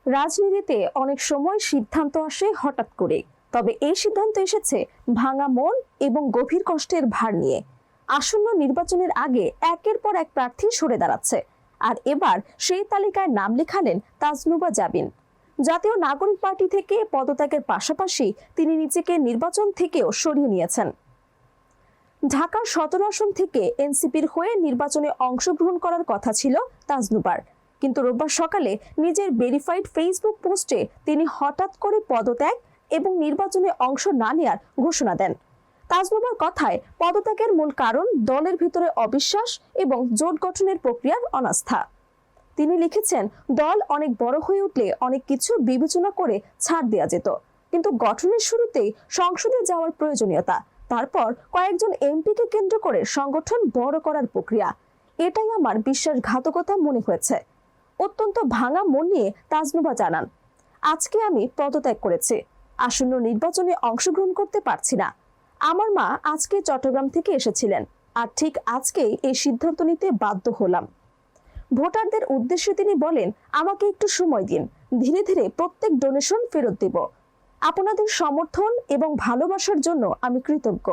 রাজনীতিতে অনেক সময় সিদ্ধান্ত আসে হঠাৎ করে, তবে এই সিদ্ধান্ত এসেছে ভাঙা মন এবং গভীর কষ্টের ভার নিয়ে। আসন্ন নির্বাচনের আগে একের পর এক প্রার্থী সরে দাঁড়াচ্ছে, আর এবার সেই তালিকায় নাম লেখালেন তাজনুবা জাবিন। জাতীয় নাগরিক পার্টি থেকে পদত্যাগের পাশাপাশি তিনি নিজেকে নির্বাচন থেকেও সরিয়ে নিয়েছেন। ঢাকার ১৭ আসন থেকে এনসিপির হয়ে নির্বাচনে অংশগ্রহণ করার কথা ছিল তাজনুবার, কিন্তু রোববার সকালে নিজের ভেরিফাইড ফেসবুক পোস্টে তিনি হঠাৎ করে পদত্যাগ এবং নির্বাচনে অংশ না নেওয়ার ঘোষণা দেন। তাজনুবার কথায়, পদত্যাগের মূল কারণ দলের ভিতরে অবিশ্বাস এবং জোট গঠনের প্রক্রিয়ার অনাস্থা। তিনি লিখেছেন, দল অনেক বড় হয়ে উঠলে অনেক কিছু বিবেচনা করে ছাড় দেওয়া যেত, কিন্তু গঠনের শুরুতেই সংসদে যাওয়ার প্রয়োজনীয়তা, তারপর কয়েকজন এমপিকে কেন্দ্র করে সংগঠন বড় করার প্রক্রিয়া, এটাই আমার বিশ্বাসঘাতকতা মনে হয়েছে। অত্যন্ত ভাঙা মন নিয়ে তাজনুবা জানান, আজকে আমি পদত্যাগ করেছি, আসন্ন নির্বাচনে অংশগ্রহণ করতে পারছি না। আমার মা আজকে চট্টগ্রাম থেকে এসেছিলেন, আর ঠিক আজকেই এই সিদ্ধান্ত নিতে বাধ্য হলাম। ভোটারদের উদ্দেশ্যে তিনি বলেন, আমাকে একটু সময় দিন, ধীরে ধীরে প্রত্যেক ডোনেশন ফেরত দেব। আপনাদের সমর্থন এবং ভালোবাসার জন্য আমি কৃতজ্ঞ।